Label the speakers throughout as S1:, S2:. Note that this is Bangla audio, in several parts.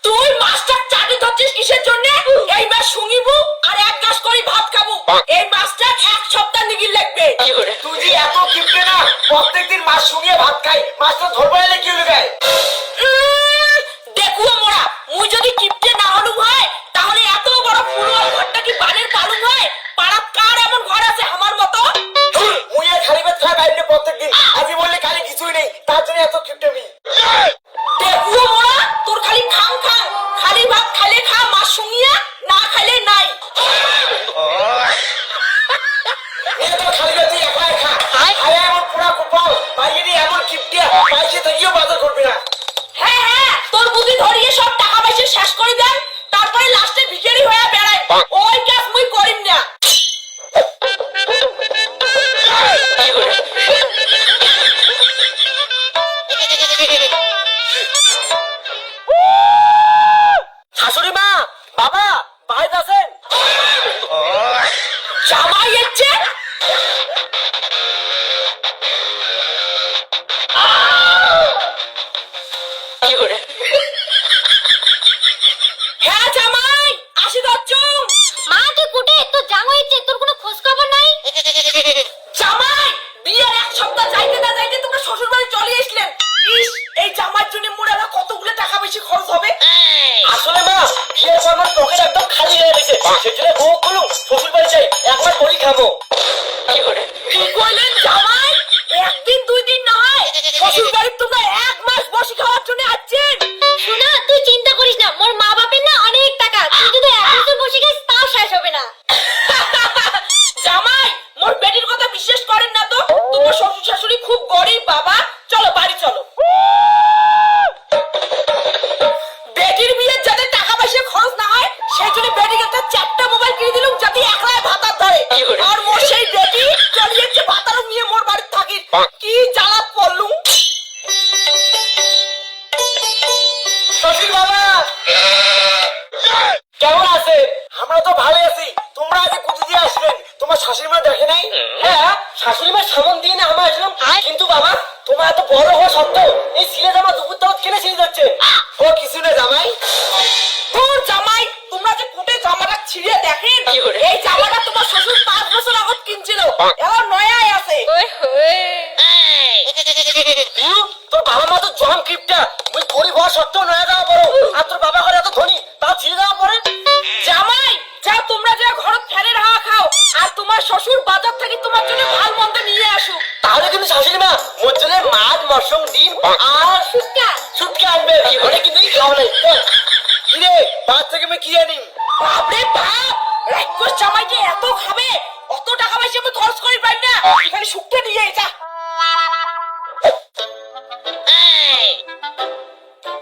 S1: তুই মাছটা চাটি ধরছিস কিসের জন্য? এই মাছ শুঙিবো আর এক গাছ করে ভাত খাবো। এই মাছটা এক সপ্তাহ নিগির লাগবে।
S2: তুই যে এত কিপটে না, প্রত্যেকদিন মাছ শুকিয়ে ভাত খাই, মাছটা ধরবো এলে কি হলো?
S1: দেখুয়া মোরা, মুই যদি কিপটে না হলু হয় তাহলে এত বড় ফুলওয়ার ঘরটা কি বানের পালুম হয়? পাড়াত কার এমন ঘর আছে আমার মতো?
S2: মুই আর খালি ভাত খাই বাইরে প্রত্যেকদিন, আজি বললে খালি কিছুই নেই, তার জন্য এত কিপটে মি।
S1: দেখুয়া মোরা, তোর খালি খাম খাম, খালি ভাত খাইলে খা, মাছ শুঙিয়া না খাইলে নাই।
S2: এত খালি ভাত তুই একা খা, আরে এমন পুরা কুপাল, বাইরে এমন কিপটে, পাইছে তো ইও বাজার করবি না।
S1: হ্যাঁ হ্যাঁ, তোর বুদ্ধি ধরিয়ে সব টাকা পয়সা শেষ করে দেন, তারপরে লাস্টে ভিখারি হয়ে বেড়ায়। ওই কাজ মুই করিম না।
S2: শাশুড়ি মা, বাবা বাইরে আছেন?
S1: জামাই এসছে? হ্যাঁ জামাই, আসি দচ্ছু।
S3: মা তুই কুটে তো জানো ইচ্ছে তোর কোনো খোঁজ খবর নাই?
S1: জামাই, বিয়ের এক সপ্তাহ যাইতে না যাইতে তোমরা শ্বশুর বাড়ি চলে আসলেন। ইস, এই জামাইয়ের জন্য মোরা কতগুলো টাকা বেশি খরচ হবে।
S2: আসলে মা, বিয়ের পর আমার পকেট একদম খালি হয়ে গেছে, সেজন্য বউ করুন শ্বশুর বাড়ি চাই, একবার বড়ি খাবো।
S1: কি কইলেন জামাই? একদিন দুই দিন না হয়, শ্বশুর বাড়ি তোমরা এক মাস বসে খাওয়ার জন্য আসছেন।
S3: শোনা তুই চিন্তা করিস না, মোর মা বাপের না অনেক টাকা, তুই যদি এক বছর বসে খাস তাও শেষ হবে না।
S1: জামাই, মোর বেটির কথা বিশ্বাস করেন না তো? তোমার শ্বশুর শাশুড়ি খুব গরিব বাবা। চলো বাড়ি চলো। বেটির বিয়ের যাতে টাকা পয়সা খরচ না হয় সেই জন্য বেটিকে একটা চারটা মোবাইল কিনে দিলুম যাতে একলাই ভাতার ধরে। আর মোর সেই বেটি চলিয়েছে ভাতারও নিয়ে মোর বাড়িতে থাকি। কি জ্বালা পড়লুম।
S2: শ্বশুর বাবা কেমন আছে? আমরা তো ভালো আছি, তোমরা আজ কুটি দিয়ে আসলেন, তোমার শাশুড়ি মা দেখে নাই? হ্যাঁ, শাশুড়ি মা সামন দিয়ে না আমরা আসলাম, কিন্তু বাবা তোমার এত বড় হওয়া সত্ত্বেও এই ছিলে জামা দুপুর দাওয়াত কেনে ছিঁড়ে যাচ্ছে? ও কিছু না জামাই।
S1: তোর জামাই, তোমরা যে কোটে জামাটা ছিঁড়ে দেখেন, এই জামাটা তোমার শ্বশুর 5 বছর আগত কিনছিল, এবার নয়াই আছে।
S2: তোর বাবা মা তো জম কিপটা, মুই গরিব হওয়া সত্ত্বেও নয়া যাওয়া বড়, আর তোর বাবা ঘরে এত ধনী তাও ছিঁড়ে যাওয়া পরে।
S1: জামাই, যাও তোমরা যা ঘরত ফ্যানের হাওয়া খাও, আর তোমার শ্বশুর বাজার থেকে তোমার জন্য ভালো মন্দ নিয়ে আসুক।
S2: তাহলে কিন্তু শাশুড়ি মা মোর জন্য মাছ, মশরুম, ডিম আর শুটকি আনবে, ওটা কিন্তু খাওয়া নাই। কিরে বাদ থেকে আমি কি আনি?
S1: বাপরে বাপ, রাক্ষস জামাইকে এত খাবে, অত টাকা পয়সা আমি খরচ করি পাই না, এখানে শুকতে নিয়ে যা।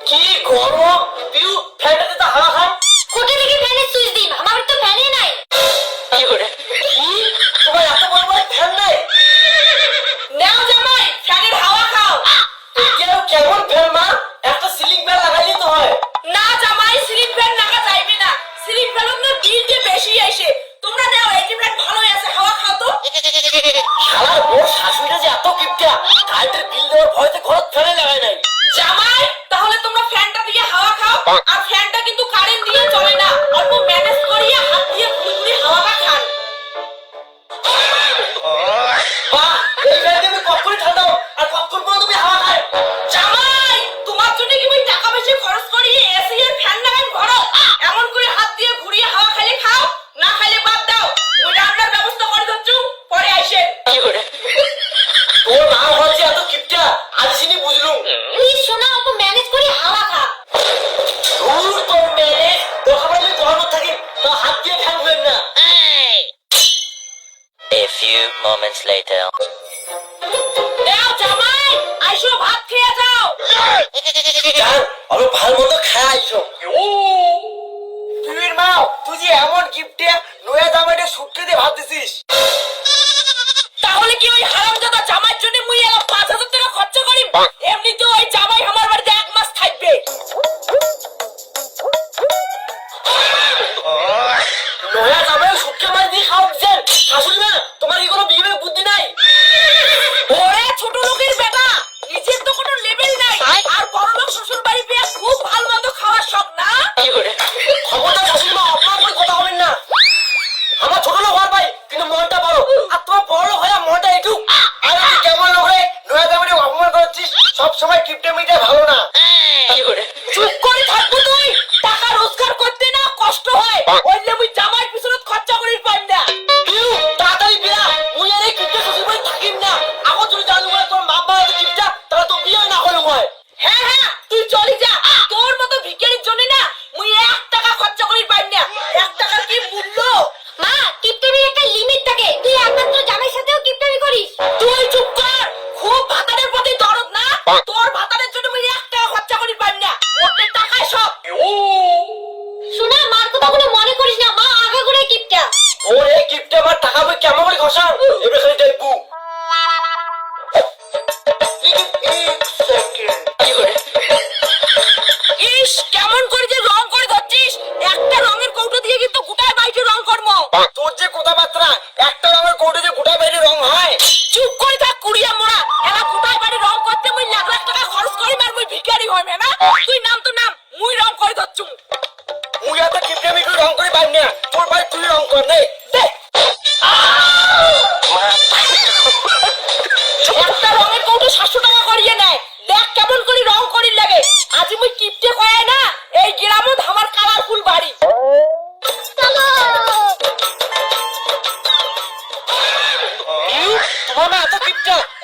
S2: কি গরম, পিউ ফ্যানটাতে তো হাওয়া খায়।
S3: কোটে থেকে ফ্যানের সুইচ দিন, আমার তো ফ্যানই নাই।
S2: কি তোমার এত বড় বড় ফ্যান নাই?
S1: নাও জামাই, ফ্যানের হাওয়া খাও।
S2: কেমন ফ্যান মা? একটা সিলিং ফ্যান লাগাইলে তো হয়।
S1: না জামাই, সিলিং ফ্যান লাগা যাইবে না, সিলিং ফ্যানের না বিল যে বেশি আসে। তোমরা নাও, এই ফ্যান ভালোই আছে, হাওয়া খাও তো।
S2: শালার মোর শাশুড়িটা যে এত কিপটা, কারেন্টের বিল দেওয়ার ভয়তে ঘরত ফ্যানে লাগাই নাই।
S1: জামাই, তাহলে তোমরা ফ্যানটা দিয়ে হাওয়া খাও, আর ফ্যানটা কিন্তু কারেন্ট দিয়ে চলে না, অল্প ম্যানেজ করিয়া হাত দিয়ে ঘুরি ঘুরি হাওয়াটা খান।
S2: বাহ, এই ফ্যান দিয়ে কখন ঠান্ডা আর কখন পর্যন্ত তুমি হাওয়া খায়?
S1: জামাই, তোমার জন্য কি আমি টাকা পয়সা খরচ করি এসি এর ফ্যান লাগাই ঘরো? এমন করে হাত দিয়ে ঘুরিয়ে হাওয়া খাইলে খাও, না খাইলে বাদ দাও। ওই রান্নার ব্যবস্থা করে দিচ্ছু, পরে আইসেন।
S2: তোর মা হচ্ছে এত কিপটা, আজ সিনি বুঝলুম।
S3: প্লিজ শোনা, অল্প ম্যানেজ করে হাওয়া খা।
S2: দূর তোর মেরে, তোকে বলে গরম থাকি, তো হাত দিয়ে ফ্যান হবেন না।
S4: A few moments later.
S1: দাও জামাই, আইসো ভাত খেয়ে যাও।
S2: জান, আরো ভালো মতো খায় আইসো। তুই মা, তুই যে এমন কিপটে, নয়া জামাইটা শুটকে দিয়ে ভাত দিছিস।
S1: তাহলে কি ওই হারামজাদা জামাইয়ের জন্য মুই এলা 5,000 টাকা খরচ করি? এমনিতেও ওই জামাই আমার বাড়িতে 1 মাস থাকবে।
S2: নয়া জামাই শুটকে মাছ দিয়ে খাওয়া দিচ্ছেন। শাশুড়ি মা, তোমার কি কোনো বিয়ে বুদ্ধি নাই?
S1: ওরে ছোট লোকের বেটা,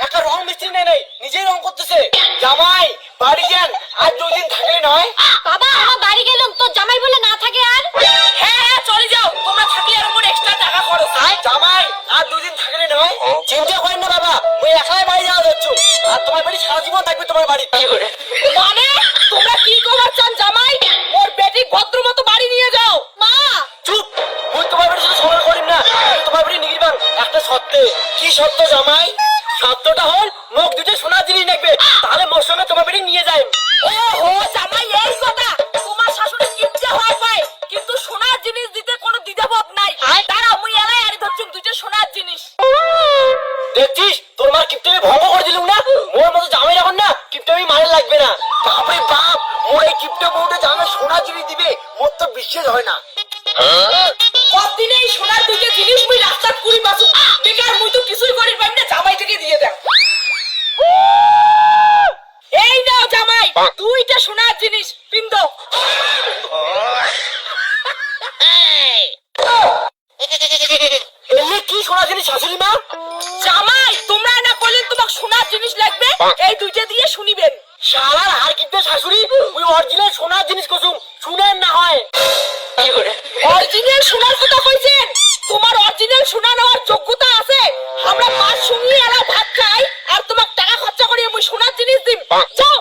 S2: একটা রং মিস্ত্রি নেই নিজেই রং করতেছে। জামাই বাড়ি যান, আর 2 দিন থাকলে নয়।
S3: বাবা আমার বাড়ি গেলাম, তোর জামাই বলে না থাকে আর।
S1: হ্যাঁ হ্যাঁ চলে যাও, তোমরা থাকলে আর উপর এক্সট্রা টাকা খরচ হয়।
S2: জামাই আর 2 দিন থাকলে নয়। চিন্তা করেন না বাবা, ওই একলাই বাড়ি যাওয়া যাচ্ছ, আর তোমার বাড়ি সারা জীবন থাকবে তোমার বাড়ি।
S1: মানে তোমরা কি করার চান জামাই? ওর বেটি ভদ্র মতো বাড়ি নিয়ে যাও।
S3: মা
S2: চুপ, মুই তোমার বাড়ির সাথে ঝগড়া করিম না, আমি তোমার বাড়ি নিগিবান একটা শর্তে। কি শর্ত জামাই? শর্তটা হল মুখ দুটো সোনার জিনিস দেখবে, তাহলে মোর সঙ্গে তোমার বাড়ি নিয়ে যাই।
S1: ও হো জামাই এই কথা, তোমার শাশুড়ি কিপটে হয় পায় কিন্তু সোনার জিনিস দিতে কোনো দ্বিধাবোধ নাই। দাঁড়াও মুই এলাই আনি ধরছুম দুইটা সোনার জিনিস।
S2: দেখছিস তোর মার কিপটামি ভঙ্গ করে দিলুম না? মোর মতো জামাই এখন না কিপটামি মারে লাগবে না। বাপরে বাপ, মোর এই কিপটা বউটা জামা সোনার জিনিস দিবে, মোর তো বিশ্বাস হয় না।
S1: কতদিনে এই সোনার দুইটা জিনিস মুই রাস্তার কুড়ি বাসু বেকার, মুই তো কিছুই করি পাই না, জামাইটাকে দিয়ে দাও। এই নাও জামাই দুইটা সোনার জিনিস পিন্দ।
S2: এমনি কি সোনার জিনিস শাশুড়ি মা?
S1: জামাই তোমরা না কইলেন তোমাকে সোনার জিনিস লাগবে, এই দুইটা দিয়ে শুনিবেন।
S2: শালার হার কিপটে শাশুড়ি, ওই অরিজিনাল সোনার জিনিস কসুম শুনেন না হয়।
S1: অরিজিনাল সোনার কথা কইছেন? তোমার অরিজিনাল সোনা নেওয়ার যোগ্যতা আছে? আমরা মাছ শুনিয়ে এলা ভাত খাই আর তোমাক টাকা খরচা করিয়ে মুই সোনার জিনিস দিম? যাও